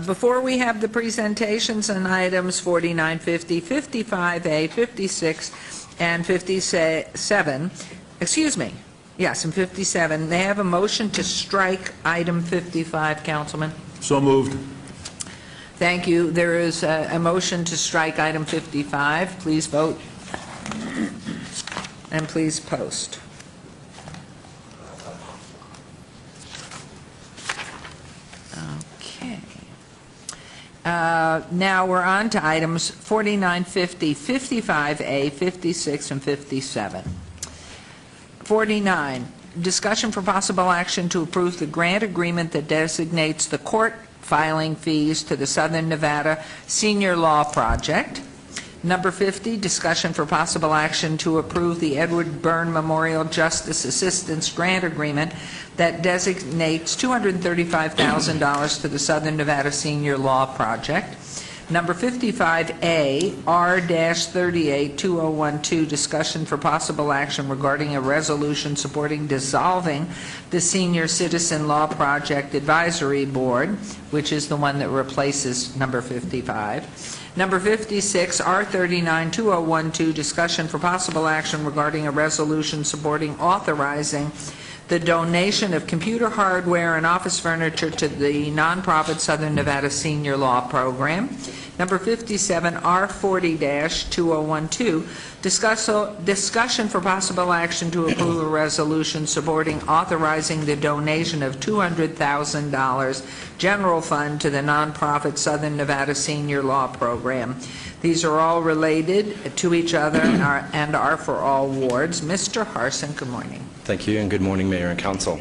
Before we have the presentations on items 4950, 55A, 56, and 57, excuse me, yes, and 57, they have a motion to strike item 55, Councilman. So moved. Thank you. There is a motion to strike item 55. Please vote. And please post. Okay. Now we're on to items 4950, 55A, 56, and 57. 49, discussion for possible action to approve the grant agreement that designates the court filing fees to the Southern Nevada Senior Law Project. Number 50, discussion for possible action to approve the Edward Byrne Memorial Justice Assistance Grant Agreement that designates $235,000 to the Southern Nevada Senior Law Project. Number 55A, R-38-2012, discussion for possible action regarding a resolution supporting dissolving the Senior Citizen Law Project Advisory Board, which is the one that replaces number 55. Number 56, R-39-2012, discussion for possible action regarding a resolution supporting authorizing the donation of computer hardware and office furniture to the nonprofit Southern Nevada Senior Law Program. Number 57, R40-2012, discussion for possible action to approve a resolution supporting authorizing the donation of $200,000 general fund to the nonprofit Southern Nevada Senior Law Program. These are all related to each other and are for all wards. Mr. Harson, good morning. Thank you, and good morning, Mayor and Council.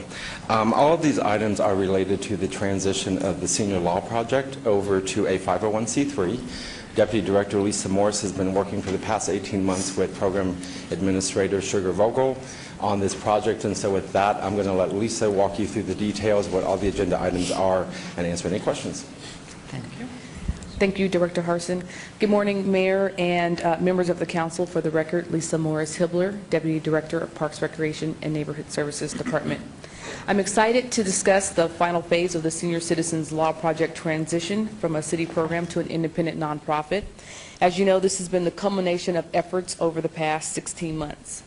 All of these items are related to the transition of the Senior Law Project over to a 501c3. Deputy Director Lisa Morris has been working for the past 18 months with Program Administrator Sugar Vogel on this project, and so with that, I'm going to let Lisa walk you through the details, what all the agenda items are, and answer any questions. Thank you. Thank you, Director Harson. Good morning, Mayor and members of the Council. For the record, Lisa Morris-Hibbler, Deputy Director of Parks, Recreation, and Neighborhood Services Department. I'm excited to discuss the final phase of the Senior Citizens Law Project transition from a city program to an independent nonprofit. As you know, this has been the culmination of efforts over the past 16 months.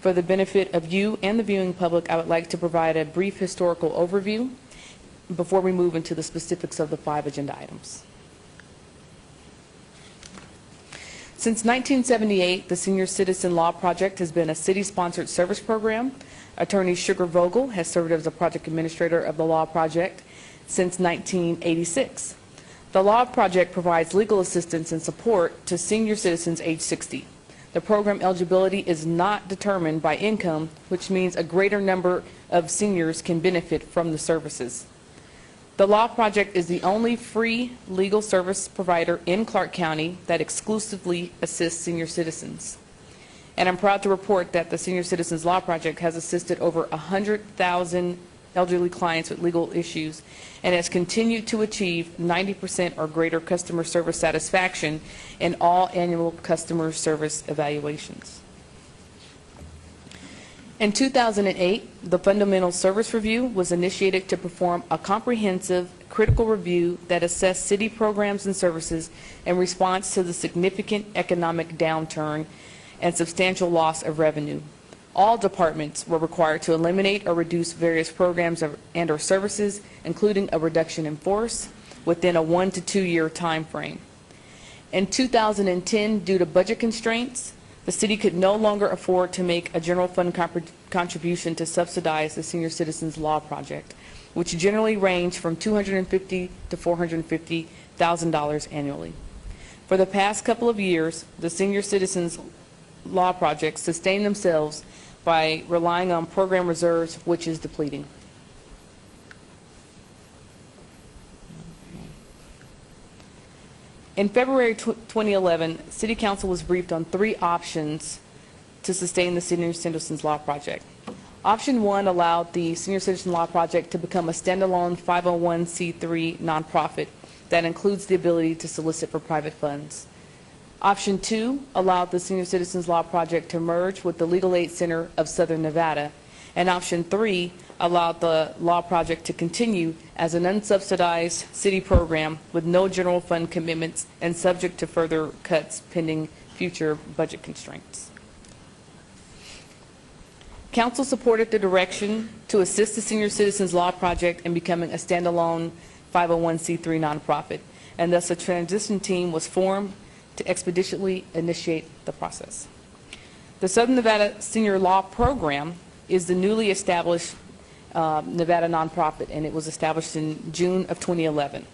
For the benefit of you and the viewing public, I would like to provide a brief historical overview before we move into the specifics of the 5 agenda items. Since 1978, the Senior Citizen Law Project has been a city-sponsored service program. Attorney Sugar Vogel has served as a project administrator of the Law Project since 1986. The Law Project provides legal assistance and support to senior citizens age 60. The program eligibility is not determined by income, which means a greater number of seniors can benefit from the services. The Law Project is the only free legal service provider in Clark County that exclusively assists senior citizens. And I'm proud to report that the Senior Citizens Law Project has assisted over 100,000 elderly clients with legal issues and has continued to achieve 90% or greater customer service satisfaction in all annual customer service evaluations. In 2008, the Fundamental Service Review was initiated to perform a comprehensive, critical review that assessed city programs and services in response to the significant economic downturn and substantial loss of revenue. All departments were required to eliminate or reduce various programs and or services, including a reduction in force, within a 1 to 2 year time frame. In 2010, due to budget constraints, the city could no longer afford to make a general fund contribution to subsidize the Senior Citizens Law Project, which generally range from $250,000 to $450,000 annually. For the past couple of years, the Senior Citizens Law Project sustained themselves by relying on program reserves, which is depleting. In February 2011, City Council was briefed on 3 options to sustain the Senior Citizens Law Project. Option 1 allowed the Senior Citizen Law Project to become a standalone 501c3 nonprofit that includes the ability to solicit for private funds. Option 2 allowed the Senior Citizens Law Project to merge with the Legal Aid Center of Southern Nevada. And Option 3 allowed the law project to continue as an unsubsidized city program with no general fund commitments and subject to further cuts pending future budget constraints. Council supported the direction to assist the Senior Citizens Law Project in becoming a standalone 501c3 nonprofit, and thus a transition team was formed to expeditiously initiate the process. The Southern Nevada Senior Law Program is the newly established Nevada nonprofit, and it was established in June of 2011.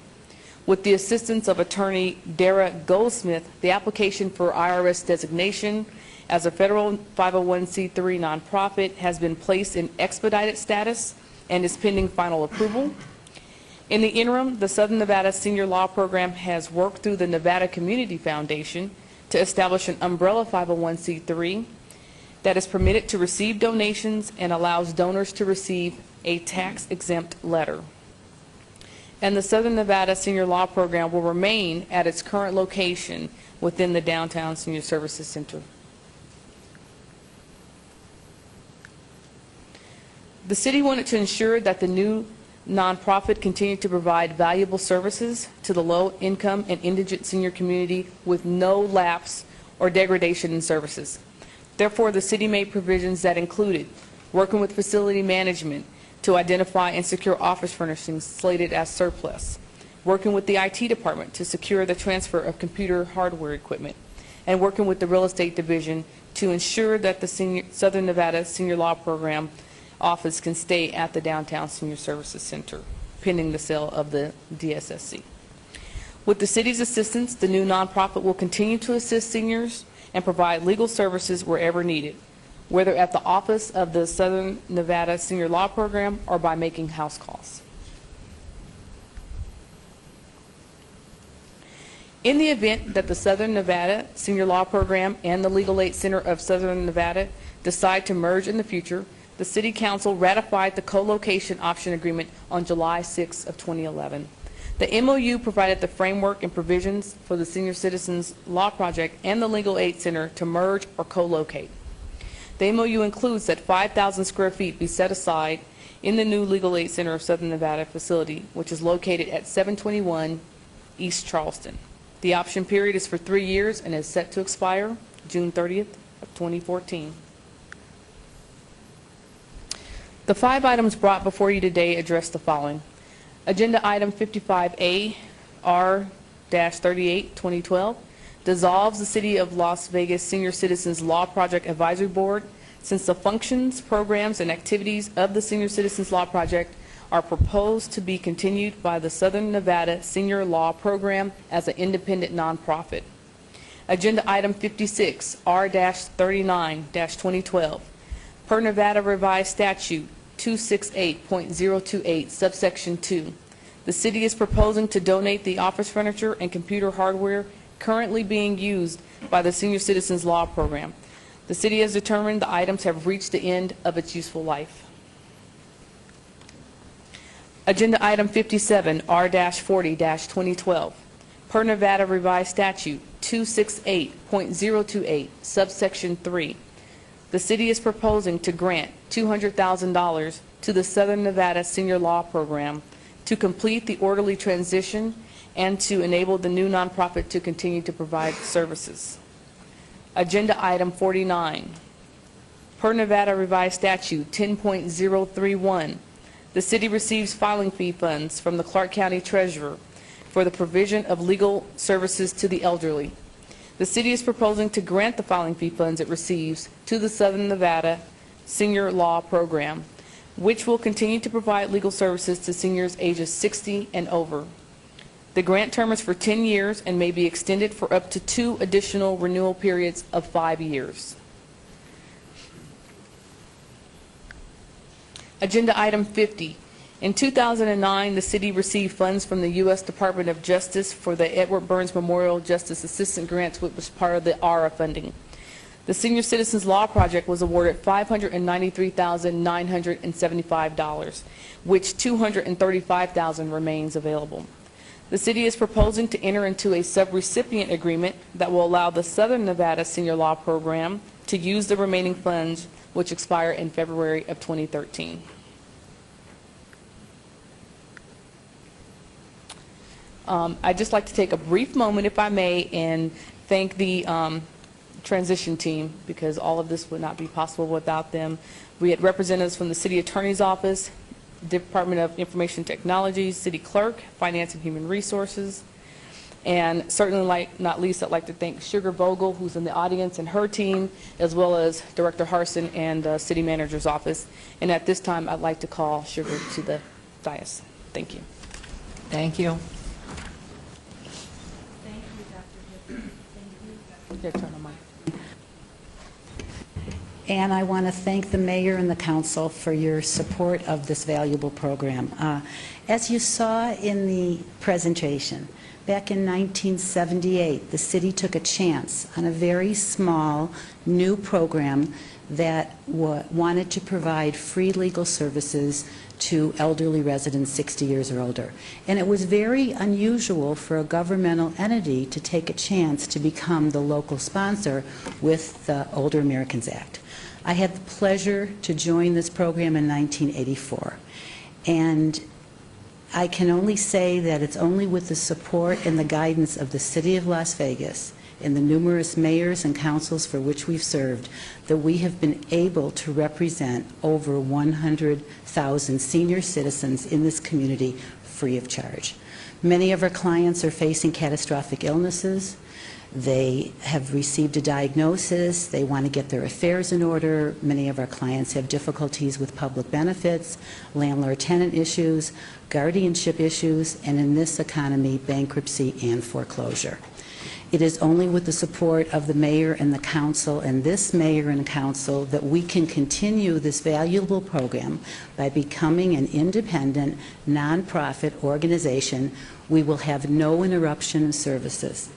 With the assistance of attorney Dara Goldsmith, the application for IRS designation as a federal 501c3 nonprofit has been placed in expedited status and is pending final approval. In the interim, the Southern Nevada Senior Law Program has worked through the Nevada Community Foundation to establish an umbrella 501c3 that is permitted to receive donations and allows donors to receive a tax-exempt letter. And the Southern Nevada Senior Law Program will remain at its current location within the Downtown Senior Services Center. The city wanted to ensure that the new nonprofit continued to provide valuable services to the low-income and indigent senior community with no lapse or degradation in services. Therefore, the city made provisions that included working with facility management to identify and secure office furnishings slated as surplus, working with the IT department to secure the transfer of computer hardware equipment, and working with the real estate division to ensure that the Southern Nevada Senior Law Program office can stay at the Downtown Senior Services Center, pending the sale of the DSSC. With the city's assistance, the new nonprofit will continue to assist seniors and provide legal services wherever needed, whether at the office of the Southern Nevada Senior Law Program or by making house calls. In the event that the Southern Nevada Senior Law Program and the Legal Aid Center of Southern Nevada decide to merge in the future, the City Council ratified the co-location option agreement on July 6 of 2011. The MOU provided the framework and provisions for the Senior Citizens Law Project and the Legal Aid Center to merge or co-locate. The MOU includes that 5,000 square feet be set aside in the new Legal Aid Center of Southern Nevada facility, which is located at 721 East Charleston. The option period is for 3 years and is set to expire June 30th of 2014. The 5 items brought before you today address the following. Agenda item 55A, R-38, 2012, dissolves the City of Las Vegas Senior Citizens Law Project Advisory Board since the functions, programs, and activities of the Senior Citizens Law Project are proposed to be continued by the Southern Nevada Senior Law Program as an independent nonprofit. Agenda item 56, R-39, 2012, per Nevada Revised Statute 268.028, subsection 2. The city is proposing to donate the office furniture and computer hardware currently being used by the Senior Citizens Law Program. The city has determined the items have reached the end of its useful life. Agenda item 57, R-40, 2012, per Nevada Revised Statute 268.028, subsection 3. The city is proposing to grant $200,000 to the Southern Nevada Senior Law Program to complete the orderly transition and to enable the new nonprofit to continue to provide services. Agenda item 49, per Nevada Revised Statute 10.031, the city receives filing fee funds from the Clark County Treasurer for the provision of legal services to the elderly. The city is proposing to grant the filing fee funds it receives to the Southern Nevada Senior Law Program, which will continue to provide legal services to seniors ages 60 and over. The grant term is for 10 years and may be extended for up to 2 additional renewal periods of 5 years. Agenda item 50. In 2009, the city received funds from the U.S. Department of Justice for the Edward Burns Memorial Justice Assistant Grants, which was part of the ARA funding. The Senior Citizens Law Project was awarded $593,975, which $235,000 remains available. The city is proposing to enter into a subrecipient agreement that will allow the Southern Nevada Senior Law Program to use the remaining funds, which expire in February of 2013. I'd just like to take a brief moment, if I may, and thank the transition team, because all of this would not be possible without them. We had representatives from the City Attorney's Office, Department of Information Technology, City Clerk, Finance and Human Resources, and certainly, not least, I'd like to thank Sugar Vogel, who's in the audience, and her team, as well as Director Harson and the City Manager's Office. And at this time, I'd like to call Sugar to the dais. Thank you. Thank you. Thank you, Dr. Thank you. Yeah, turn on mic. And I want to thank the mayor and the council for your support of this valuable program. As you saw in the presentation, back in 1978, the city took a chance on a very small new program that wanted to provide free legal services to elderly residents 60 years or older. And it was very unusual for a governmental entity to take a chance to become the local sponsor with the Older Americans Act. I had the pleasure to join this program in 1984. And I can only say that it's only with the support and the guidance of the City of Las Vegas and the numerous mayors and councils for which we've served that we have been able to represent over 100,000 senior citizens in this community free of charge. Many of our clients are facing catastrophic illnesses. They have received a diagnosis. They want to get their affairs in order. Many of our clients have difficulties with public benefits, landlord-tenant issues, guardianship issues, and in this economy, bankruptcy and foreclosure. It is only with the support of the mayor and the council and this mayor and council that we can continue this valuable program by becoming an independent, nonprofit organization. We will have no interruption in services.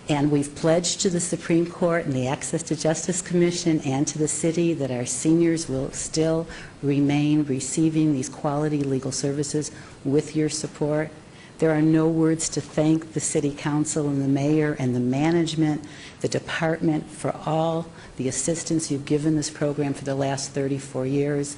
And we've pledged to the Supreme Court and the Access to Justice Commission and to the city that our seniors will still remain receiving these quality legal services with your support. There are no words to thank the City Council and the Mayor and the management, the department, for all the assistance you've given this program for the last 34 years.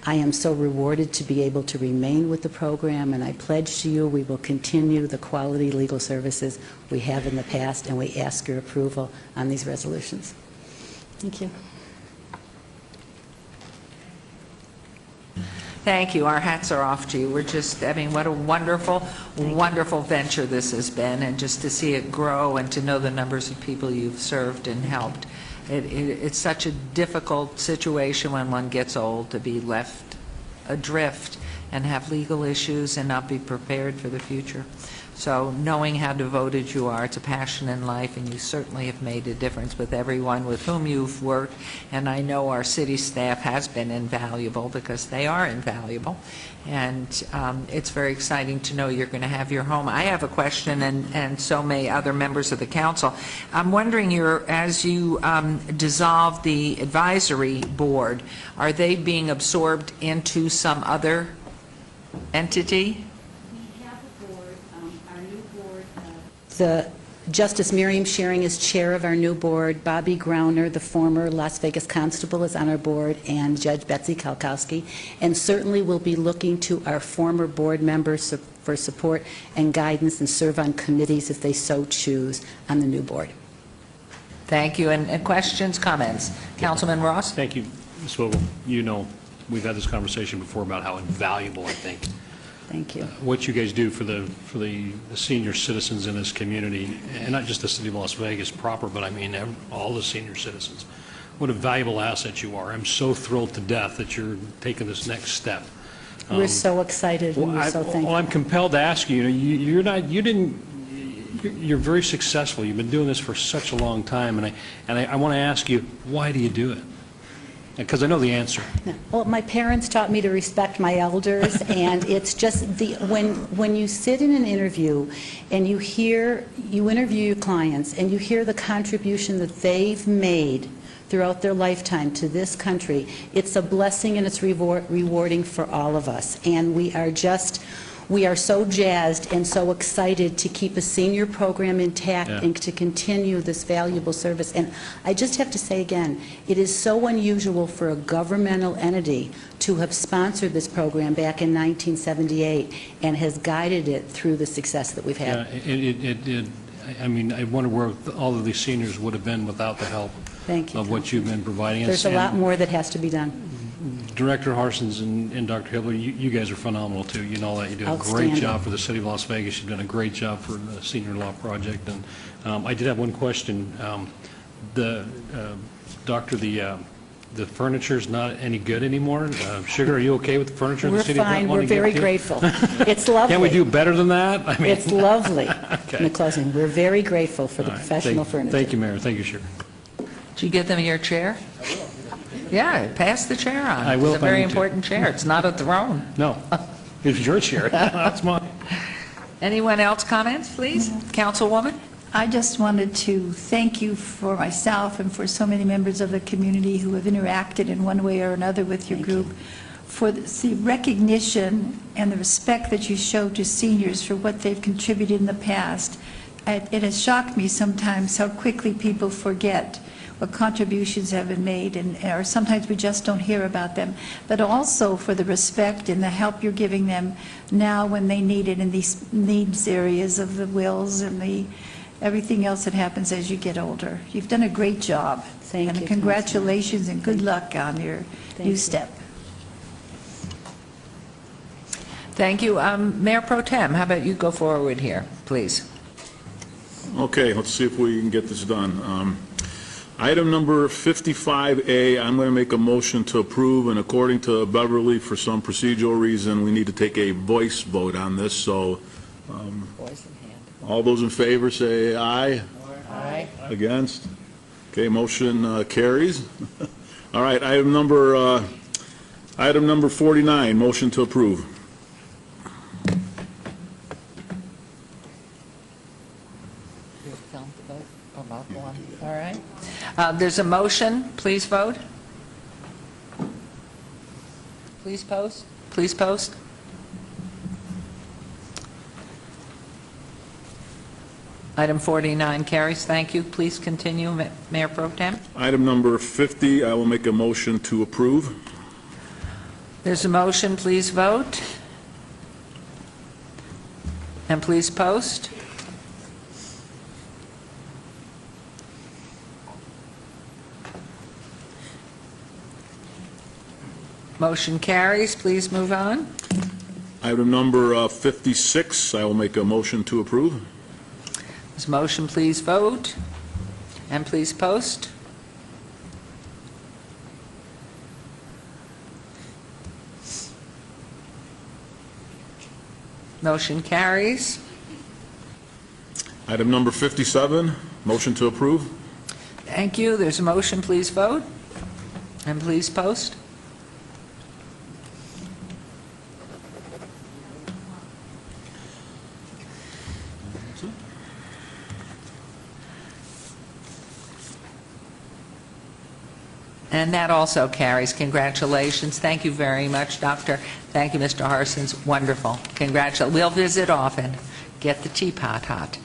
I am so rewarded to be able to remain with the program, and I pledge to you we will continue the quality legal services we have in the past, and we ask your approval on these resolutions. Thank you. Thank you. Our hats are off to you. We're just, I mean, what a wonderful, wonderful venture this has been, and just to see it grow and to know the numbers of people you've served and helped. It's such a difficult situation when one gets old to be left adrift and have legal issues and not be prepared for the future. So knowing how devoted you are, it's a passion in life, and you certainly have made a difference with everyone with whom you've worked. And I know our city staff has been invaluable, because they are invaluable. And it's very exciting to know you're going to have your home. I have a question, and so may other members of the council. I'm wondering, as you dissolve the advisory board, are they being absorbed into some other entity? The Justice Miriam Shearing is chair of our new board. Bobby Grauner, the former Las Vegas constable, is on our board, and Judge Betsy Kalkowski. And certainly we'll be looking to our former board members for support and guidance and serve on committees if they so choose on the new board. Thank you. And questions, comments? Councilman Ross? Thank you, Ms. Vogel. You know, we've had this conversation before about how invaluable, I think, Thank you. what you guys do for the senior citizens in this community, and not just the city of Las Vegas proper, but I mean all the senior citizens. What a valuable asset you are. I'm so thrilled to death that you're taking this next step. We're so excited and we're so thankful. Well, I'm compelled to ask you. You're very successful. You've been doing this for such a long time, and I want to ask you, why do you do it? Because I know the answer. Well, my parents taught me to respect my elders, and it's just when you sit in an interview and you interview your clients and you hear the contribution that they've made throughout their lifetime to this country, it's a blessing and it's rewarding for all of us. And we are just we are so jazzed and so excited to keep a senior program intact Yeah. and to continue this valuable service. And I just have to say again, it is so unusual for a governmental entity to have sponsored this program back in 1978 and has guided it through the success that we've Yeah, had. I mean, I wonder where all of these seniors would have been without the help Thank you. of what you've been providing us. There's a lot And more that has to be done. Director Harsons and Dr. Hibbler, you guys are phenomenal, too. You know that. You do a great Outstanding. job for the city of Las Vegas. You've done a great job for the Senior Law Project. And I did have one question. Doctor, the furniture's not any good anymore? Sugar, are you okay with the furniture? We're the city fine, wanna we're give very to you? grateful. It's lovely. Can we do better than that? I mean, It's lovely. Okay. In the closing, we're very grateful for the all right. professional furniture. Thank you, Mayor. Thank you, Sugar. Did you get them your chair? Yeah, pass the chair on. I will It's if a I very need to. important chair. It's not a throne. No, it's your chair. That's mine. Anyone else comments, please? Councilwoman? I just wanted to thank you for myself and for so many members of the community who have interacted in one way or another with your group, for the recognition and the respect that you show to seniors for what they've contributed in the past. It has shocked me sometimes how quickly people forget what contributions have been made, or sometimes we just don't hear about them, but also for the respect and the help you're giving them now when they need it in these needs areas of the wills and everything else that happens as you get older. You've done a great job. Thank you, And congratulations and good luck on your new you. step. Thank you. Mayor Pro Tem, how about you go forward here, please? Okay, let's see if we can get this done. Item number 55A, I'm going to make a motion to approve, and according to Beverly, for some procedural reason, we need to take a voice vote on this, so all those in favor say aye. Aye. Against? Okay, motion carries. All right, item number 49, motion to approve. All right. There's a motion. Please vote. Please post. Please post. Item 49 carries. Thank you. Please continue, Mayor Pro Tem. Item number 50, I will make a motion to approve. There's a motion. Please vote. And please post. Motion carries. Please move on. Item number 56, I will make a motion to approve. This motion, please vote, and please post. Motion carries. Item number 57, motion to approve. Thank you. There's a motion, please vote, and please post. And that also carries. Congratulations. Thank you very much, Doctor. Thank you, Mr. Harsons. Wonderful. Congratulations. We'll visit often. Get the teapot hot.